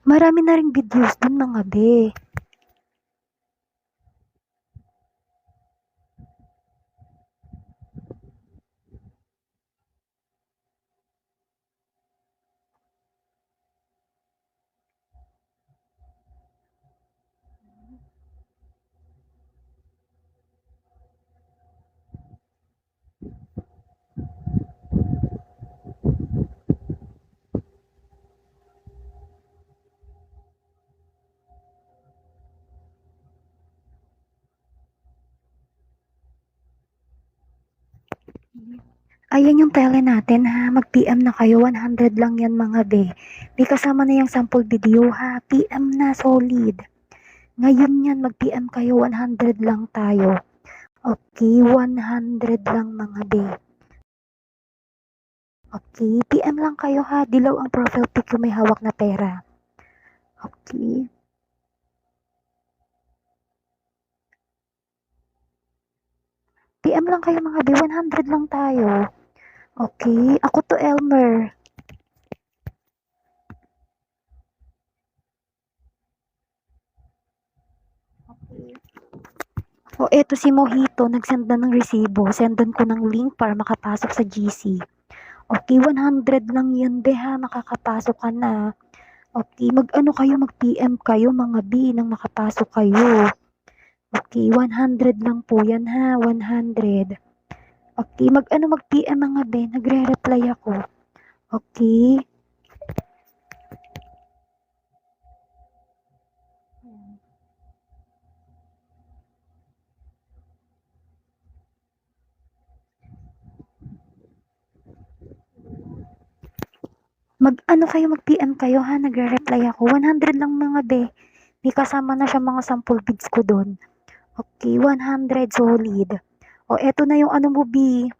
Marami na ring videos dun mga be. Ayan yung tele natin ha, mag-PM na kayo, 100 lang yan mga be. May kasama na yung sample video ha, PM na solid. Ngayon yan, mag-PM kayo, 100 lang tayo. Okay, 100 lang mga be. Okay, PM lang kayo ha, dilaw ang profile pic yung may hawak na pera. Okay. PM lang kayo mga be, 100 lang tayo. Okay, ako to Elmer. O eto si Mojito, nagsend na ng resibo. Sendan ko ng link para makapasok sa GC. Okay, 100 lang yan be ha, makakapasok ka na. Okay, mag-ano kayo, mag-PM kayo mga B nang makapasok kayo. Okay, 100 lang po yan ha, 100. Okay, mag-PM mga B, nagre-reply ako. Okay. Mag-ano kayo, mag-PM kayo ha, nagre-reply ako. 100 lang mga be. May kasama na siya mga sample bids ko doon. Okay, 100 solid. O, eto na yung ano mo, B.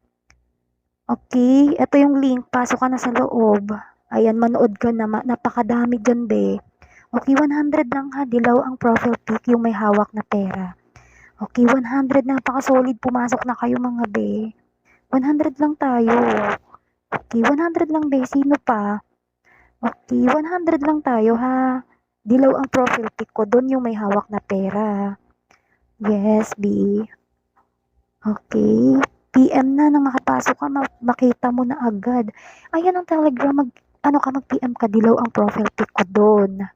Okay, eto yung link. Pasok ka na sa loob. Ayan, manood ka na. Napakadami dyan, be. Okay, 100 lang ha. Dilaw ang profile pic yung may hawak na pera. Okay, 100. Napaka-solid. Pumasok na kayo mga be. 100 lang tayo. Okay, 100 lang be. Sino pa? Okay, 100 lang tayo ha. Dilaw ang profile pic ko. Doon yung may hawak na pera. Yes, B. Okay. PM na nang makapasok ka, makita mo na agad. Ayan ang Telegram, ano ka, mag-PM ka, dilaw ang profile pic ko doon.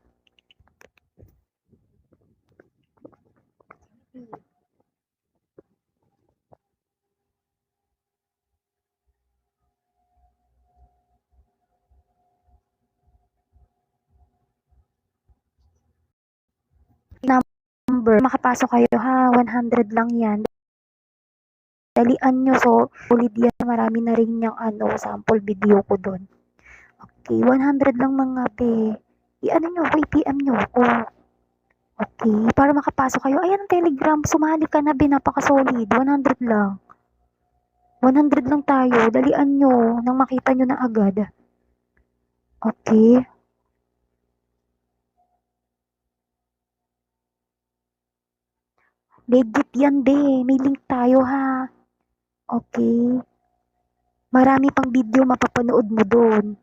Number, makapasok kayo ha, 100 lang yan. Dalian nyo, so solid yan, marami na rin yung ano, sample video ko doon. Okay, 100 lang mga be. I-ano nyo, i-PM nyo ako. Okay, para makapasok kayo. Ayan ang Telegram, sumali ka na be, napaka-solid, 100 lang. 100 lang tayo, dalian nyo, nang makita nyo na agad. Okay. Legit yan be, may link tayo ha. Okay. Marami pang video mapapanood mo doon.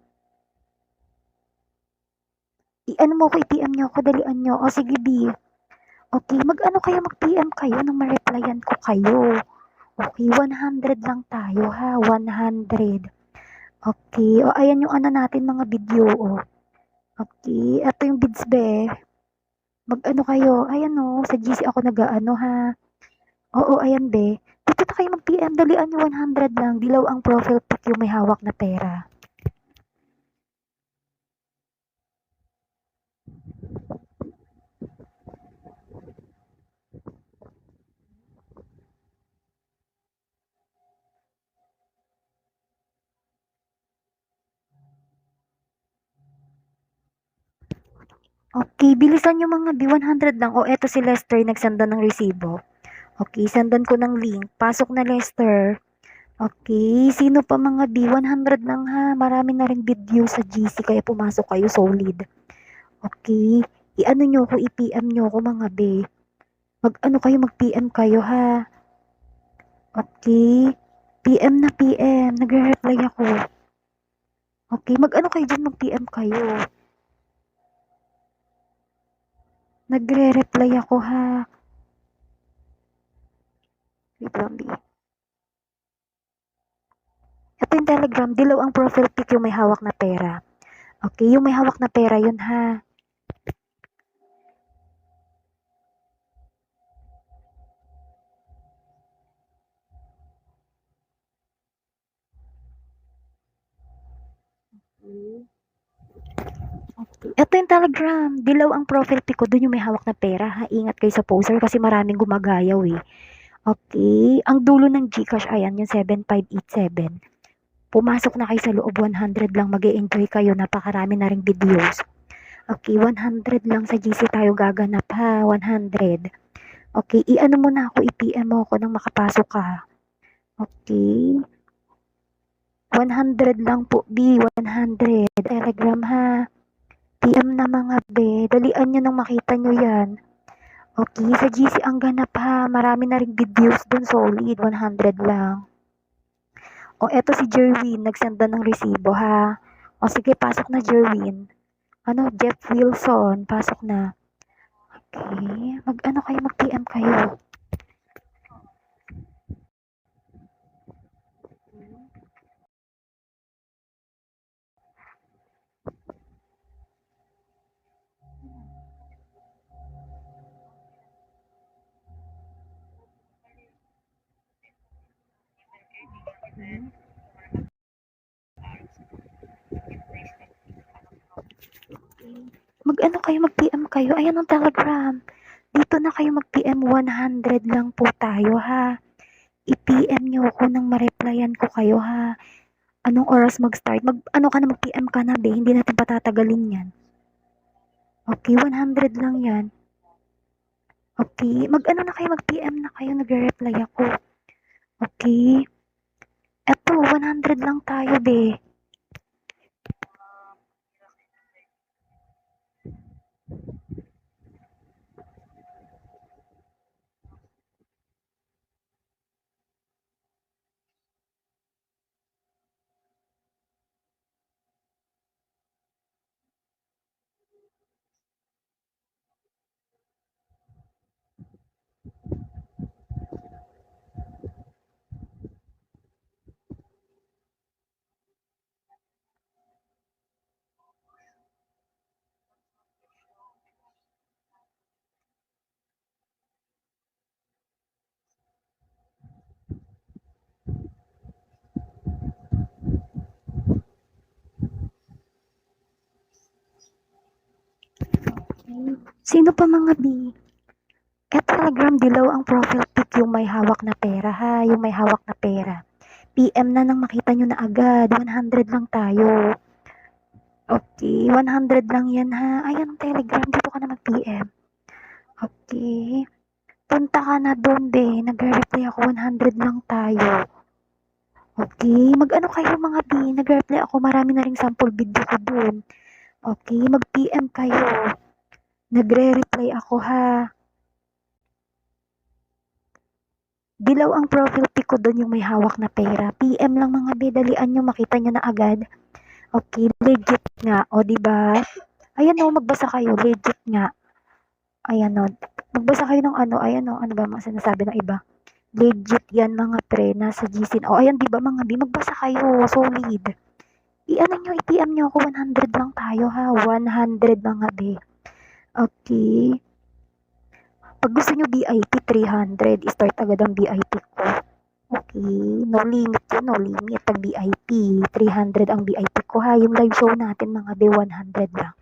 I-ano mo ko, i-PM nyo ako, dalian nyo. O sige B. Okay, mag-ano kayo, mag-PM kayo nang ma-replyan ko kayo. Okay, 100 lang tayo ha, 100. Okay, o ayan yung ano natin mga video o. Okay, eto yung bids be. Mag-ano kayo, ayan o, sa GC ako nag-ano ha. Oo, ayan be. Dito na kayo mag-PM, dalian nyo 100 lang. Dilaw ang profile pic yung may hawak na pera. Okay, bilisan niyo mga B, 100 lang. O eto si Lester nagsenda ng resibo. Okay, sendan ko ng link. Pasok na Lester. Okay, sino pa mga B? 100 lang ha. Marami na ring video sa GC kaya pumasok kayo solid. Okay, i-ano nyo ko, i-PM nyo ko mga B. Mag-ano kayo, mag-PM kayo ha. Okay, PM na PM. Nagre-reply ako. Okay, mag-ano kayo dyan, mag-PM kayo. Nagre-reply ako ha. Wait lang, B. Ito yung Telegram, dilaw ang profile pic yung may hawak na pera. Okay, yung may hawak na pera yun ha. Okay. Ito yung Telegram, dilaw ang profile pic ko, dun yung may hawak na pera ha. Ingat kayo sa poster kasi maraming gumagayaw eh. Okay, ang dulo ng GCash, ayan, yung 7587. Pumasok na kayo sa loob, 100 lang, mag-e-enjoy kayo, napakarami na ring videos. Okay, 100 lang sa GC tayo gaganap ha, 100. Okay, i-ano mo na ako, i-PM mo ako nang makapasok ka. Okay, 100 lang po, B, 100. Telegram ha. PM na mga be, dalian nyo nang makita nyo yan. Okay, sa GC ang ganap ha, marami na ring videos dun, solid, 100 lang. O eto si Jerwin, nagsenda ng resibo ha. O sige, pasok na Jerwin. Ano, Jeff Wilson, pasok na. Okay, mag-ano kayo, mag-PM kayo. Mag-ano kayo, mag-PM kayo. Ayan ang Telegram. Dito na kayo mag-PM, 100 lang po tayo ha. I-PM nyo ako nang ma-replyan ko kayo ha. Anong oras mag-start? Ano ka na, mag-PM ka na be, hindi natin patatagalin yan. Okay, 100 lang yan. Okay, mag-ano na kayo, mag-PM na kayo, nagre-reply ako. Okay, eto, 100 lang tayo be. Sino pa mga B? Telegram dilaw ang profile pic yung may hawak na pera ha, yung may hawak na pera. PM na nang makita nyo na agad, 100 lang tayo. Okay, 100 lang yan ha. Ayan ang Telegram, dito ka na mag-PM. Okay, punta ka na doon be, nagre-reply ako, 100 lang tayo. Okay, mag-ano kayo mga B, nagre-reply ako, marami na ring sample video ko doon. Okay, mag-PM kayo. Nagre-reply ako ha. Dilaw ang profile pic ko doon yung may hawak na pera. PM lang mga be, dalian nyo, makita nyo na agad. Okay, legit nga. O, di ba? Ayan o, magbasa kayo. Legit nga. Ayan o. Magbasa kayo ng ano. Ayan o, ano ba mga sinasabi ng iba? Legit yan mga pre, nasa GC. O, ayan, di ba mga be, magbasa kayo. Solid. I-ano nyo, i-PM nyo ako, 100 lang tayo ha. 100 mga be. Okay. Pag gusto nyo VIP, 300. Start agad ang VIP ko. Okay, no limit yun, no limit. Pag VIP, 300 ang VIP ko ha. Yung live show natin mga be, 100 lang.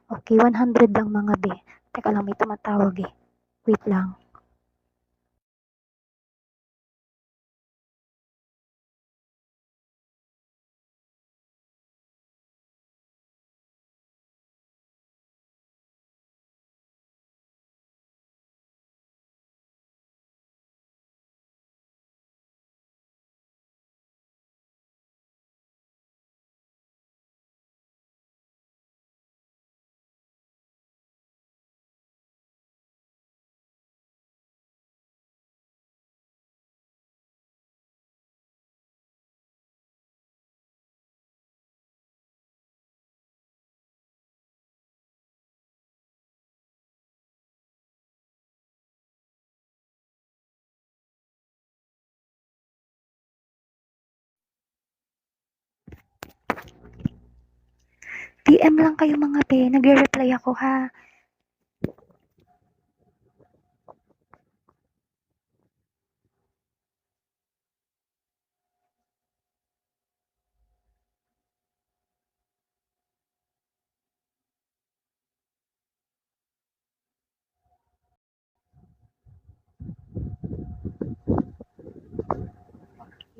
Okay, 100 lang mga be. Teka lang, may tumatawag eh. Wait lang. PM lang kayo mga be, nagre-reply ako ha.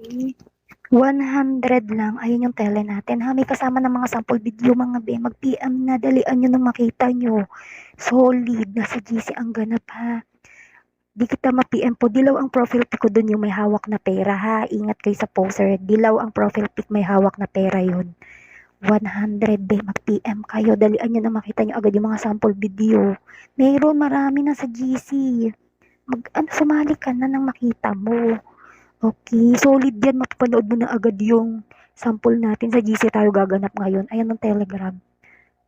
Okay. 100 lang, ayun yung tele natin ha. May kasama ng mga sample video mga be. Mag-PM na, dalian nyo nang makita nyo. Solid, nasa GC ang ganap ha. Di kita ma-PM po, dilaw ang profile pic ko dun yung may hawak na pera ha. Ingat kayo sa poster, dilaw ang profile pic, may hawak na pera yun. 100 be, mag-PM kayo, dalian nyo na makita nyo agad yung mga sample video. Meron, marami na sa GC. Sumali ka na nang makita mo. Okay, solid yan, mapapanood mo na agad yung sample natin sa GC tayo gaganap ngayon. Ayan ang Telegram.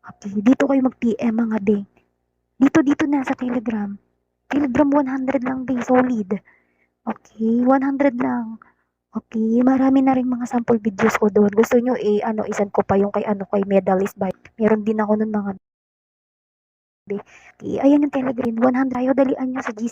Okay, dito kayo mag-PM mga be. Dito na sa Telegram. Telegram 100 lang be, solid. Okay, 100 lang. Okay, marami na rin mga sample videos ko doon. Gusto nyo isend ko pa yung kay medalist ba? Meron din ako nun mga be. Okay, ayan yung Telegram, 100 tayo, dalian nyo sa GC.